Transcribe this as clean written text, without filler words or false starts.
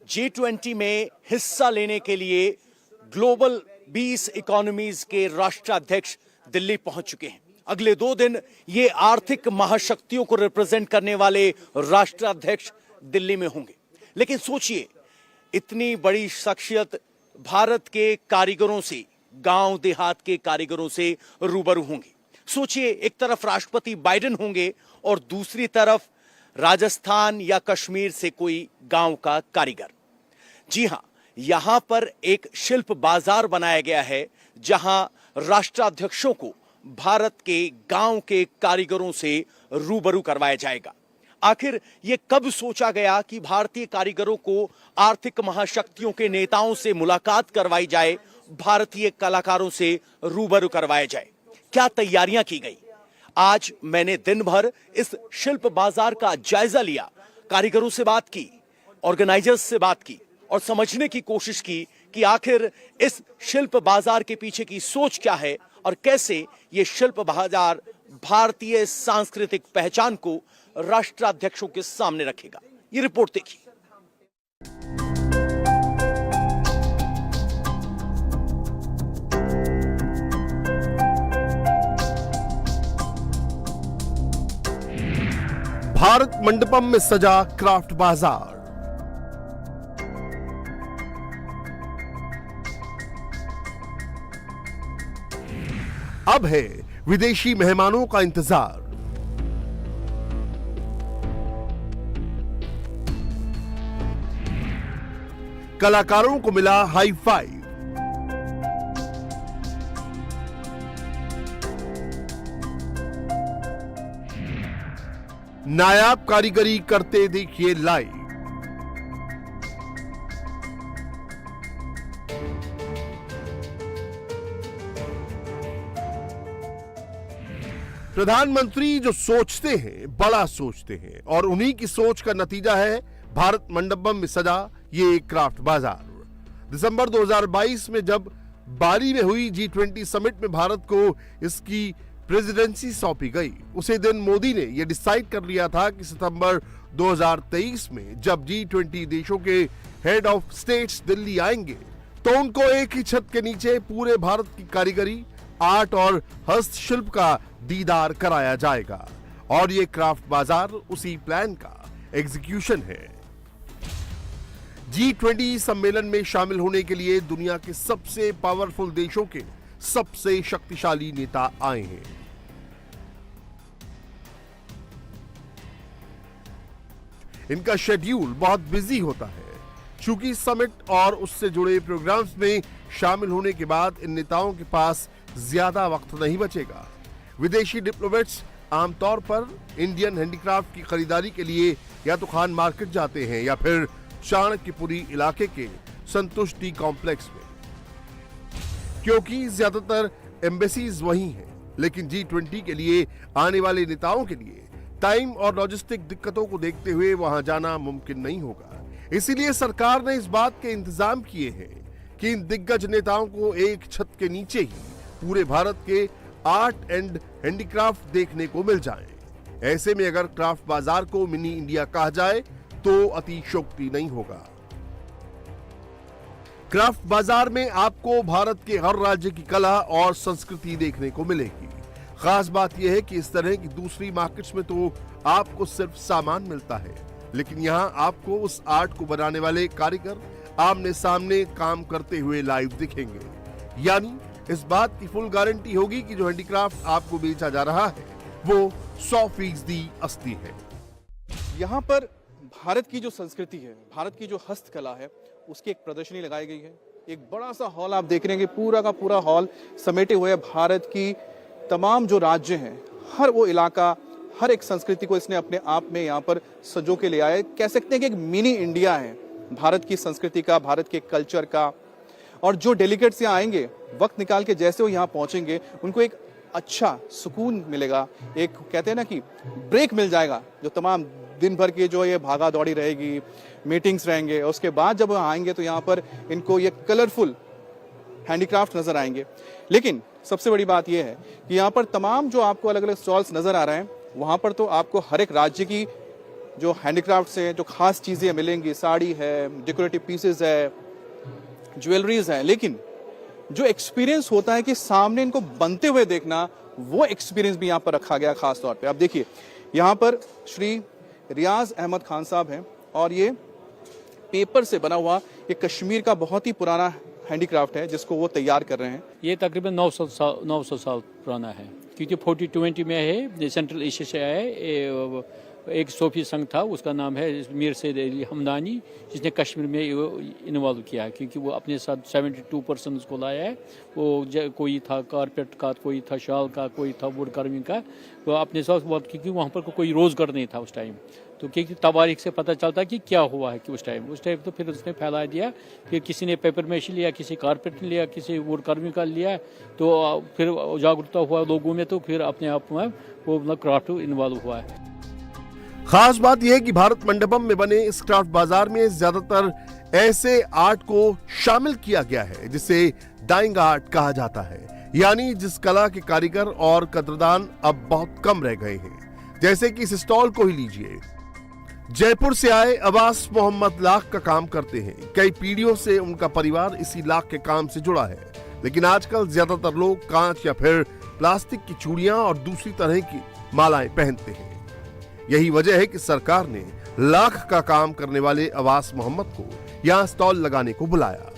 G20 में हिस्सा लेने के लिए ग्लोबल 20 इकोनॉमीज के राष्ट्राध्यक्ष दिल्ली पहुंच चुके हैं। अगले 2 दिन ये आर्थिक महाशक्तियों को रिप्रेजेंट करने वाले राष्ट्राध्यक्ष दिल्ली में होंगे। लेकिन सोचिए, इतनी बड़ी शख्सियत भारत के कारीगरों से, गांव देहात के कारीगरों से रूबरू होंगे। सोचिए, एक तरफ राष्ट्रपति बाइडेन होंगे और दूसरी तरफ राजस्थान या कश्मीर से कोई गांव का कारीगर। जी हां, यहां पर एक शिल्प बाजार बनाया गया है जहां राष्ट्राध्यक्षों को भारत के गांव के कारीगरों से रूबरू करवाया जाएगा। आखिर यह कब सोचा गया कि भारतीय कारीगरों को आर्थिक महाशक्तियों के नेताओं से मुलाकात करवाई जाए, भारतीय कलाकारों से रूबरू करवाया जाए? क्या तैयारियां की गई? आज मैंने दिन भर इस शिल्प बाजार का जायजा लिया, कारीगरों से बात की, ऑर्गेनाइजर्स से बात की और समझने की कोशिश की कि आखिर इस शिल्प बाजार के पीछे की सोच क्या है और कैसे यह शिल्प बाजार भारतीय सांस्कृतिक पहचान को राष्ट्राध्यक्षों के सामने रखेगा। ये रिपोर्ट देखिए। भारत मंडपम में सजा क्राफ्ट बाजार। अब है विदेशी मेहमानों का इंतजार। कलाकारों को मिला हाई फाइव। नायाब कारीगरी करते देखिए लाइव। प्रधानमंत्री जो सोचते हैं बड़ा सोचते हैं और उन्हीं की सोच का नतीजा है भारत मंडपम में सजा ये क्राफ्ट बाजार। दिसंबर 2022 में जब बाली में हुई G20 समिट में भारत को इसकी प्रेसिडेंसी सौंपी गई, उसी दिन मोदी ने यह डिसाइड कर लिया था कि सितंबर 2023 में जब G20 देशों के हेड ऑफ स्टेट्स दिल्ली आएंगे तो उनको एक ही छत के नीचे पूरे भारत की कारीगरी, आर्ट और हस्तशिल्प का दीदार कराया जाएगा। और ये क्राफ्ट बाजार उसी प्लान का एग्जीक्यूशन है। G20 सम्मेलन में शामिल होने के लिए दुनिया के सबसे पावरफुल देशों के सबसे शक्तिशाली नेता आए हैं। इनका शेड्यूल बहुत बिजी होता है, चूंकि समिट और उससे जुड़े प्रोग्राम्स में शामिल होने के बाद इन नेताओं के पास ज्यादा वक्त नहीं बचेगा। विदेशी डिप्लोमेट्स आमतौर पर इंडियन हैंडीक्राफ्ट की खरीदारी के लिए या तो खान मार्केट जाते हैं या फिर चाणक्यपुरी इलाके के संतुष्टि कॉम्प्लेक्स में, क्योंकि ज्यादातर एम्बेसीज वहीं हैं। लेकिन G20 के लिए आने वाले नेताओं के लिए टाइम और लॉजिस्टिक दिक्कतों को देखते हुए वहां जाना मुमकिन नहीं होगा। इसीलिए सरकार ने इस बात के इंतजाम किए हैं कि इन दिग्गज नेताओं को एक छत के नीचे ही पूरे भारत के आर्ट एंड हैंडीक्राफ्ट देखने को मिल जाए। ऐसे में अगर क्राफ्ट बाजार को मिनी इंडिया कहा जाए तो अतिशयोक्ति नहीं होगा। क्राफ्ट बाजार में आपको भारत के हर राज्य की कला और संस्कृति देखने को मिलेगी। खास बात यह है कि इस तरह की दूसरी मार्केट्स में तो आपको सिर्फ सामान मिलता है, लेकिन यहाँ आपको उस आर्ट को बनाने वाले कारीगर आमने सामने काम करते हुए लाइव दिखेंगे। यानी इस बात की फुल गारंटी होगी कि जो हैंडीक्राफ्ट आपको बेचा जा रहा है वो 100% असली है। यहाँ पर भारत की जो संस्कृति है, भारत की जो हस्तकला है, उसकी एक प्रदर्शनी लगाई गई है। एक बड़ा सा हॉल आप देख रहे हैं कि पूरा का पूरा हॉल समेटे हुए भारत की तमाम जो राज्य हैं, हर वो इलाका, हर एक संस्कृति को इसने अपने आप में यहाँ पर सजो के ले आया। कह सकते हैं कि एक मिनी इंडिया है भारत की संस्कृति का, भारत के कल्चर का। और जो डेलीगेट्स यहाँ आएंगे, वक्त निकाल के जैसे वो यहाँ पहुंचेंगे, उनको एक अच्छा सुकून मिलेगा, एक कहते हैं ना कि ब्रेक मिल जाएगा। जो तमाम दिन भर की जो ये भागा दौड़ी रहेगी, मीटिंग्स रहेंगे, उसके बाद जब आएंगे तो यहाँ पर इनको ये कलरफुल हैंडीक्राफ्ट नजर आएंगे। लेकिन सबसे बड़ी बात यह है कि यहाँ पर तमाम जो आपको अलग अलग स्टॉल्स नजर आ रहे हैं, वहां पर तो आपको हर एक राज्य की जो हैंडीक्राफ्ट से जो खास चीज़ें मिलेंगी, साड़ी है, डेकोरेटिव पीसेस है, ज्वेलरीज है, लेकिन जो एक्सपीरियंस होता है कि सामने इनको बनते हुए देखना, वो एक्सपीरियंस भी यहाँ पर रखा गया खास तौर पे। आप देखिए यहाँ पर श्री रियाज अहमद खान साहब हैं और ये पेपर से बना हुआ ये कश्मीर का बहुत ही पुराना हैंडीक्राफ्ट है जिसको वो तैयार कर रहे हैं। ये तकरीबन 900 साल पुराना है, क्योंकि 4020 में है, सेंट्रल एशिया से आया है। एक सूफी संघ था, उसका नाम है मीर सैयद अली हमदानी, जिसने कश्मीर में इन्वॉल्व किया है, क्योंकि वो अपने साथ 72% उसको लाया है। वो कोई था कारपेट का, कोई था शाल का, कोई था वुड कार्विंग का, वो अपने साथ बहुत, क्योंकि वहाँ पर कोई रोजगार नहीं था उस टाइम। तो क्योंकि तवारीख से पता चलता है कि क्या हुआ है कि उस टाइम तो फिर उसने फैला दिया, फिर किसी ने पेपर मेशी लिया, किसी कारपेट लिया, किसी वुड कार्विंग का लिया, तो फिर जागरूकता हुआ लोगों में, तो फिर अपने आप में वो मतलब क्राफ्ट इन्वॉल्व हुआ है। खास बात यह है कि भारत मंडपम में बने इस क्राफ्ट बाजार में ज्यादातर ऐसे आर्ट को शामिल किया गया है जिसे डाइंग आर्ट कहा जाता है, यानी जिस कला के कारीगर और कदरदान अब बहुत कम रह गए हैं। जैसे कि इस स्टॉल को ही लीजिए। जयपुर से आए अब्बास मोहम्मद लाख का काम करते हैं। कई पीढ़ियों से उनका परिवार इसी लाख के काम से जुड़ा है, लेकिन आजकल ज्यादातर लोग कांच या फिर प्लास्टिक की चूड़ियां और दूसरी तरह की मालाएं पहनते हैं। यही वजह है कि सरकार ने लाख का काम करने वाले अब्बास मोहम्मद को यहां स्टॉल लगाने को बुलाया।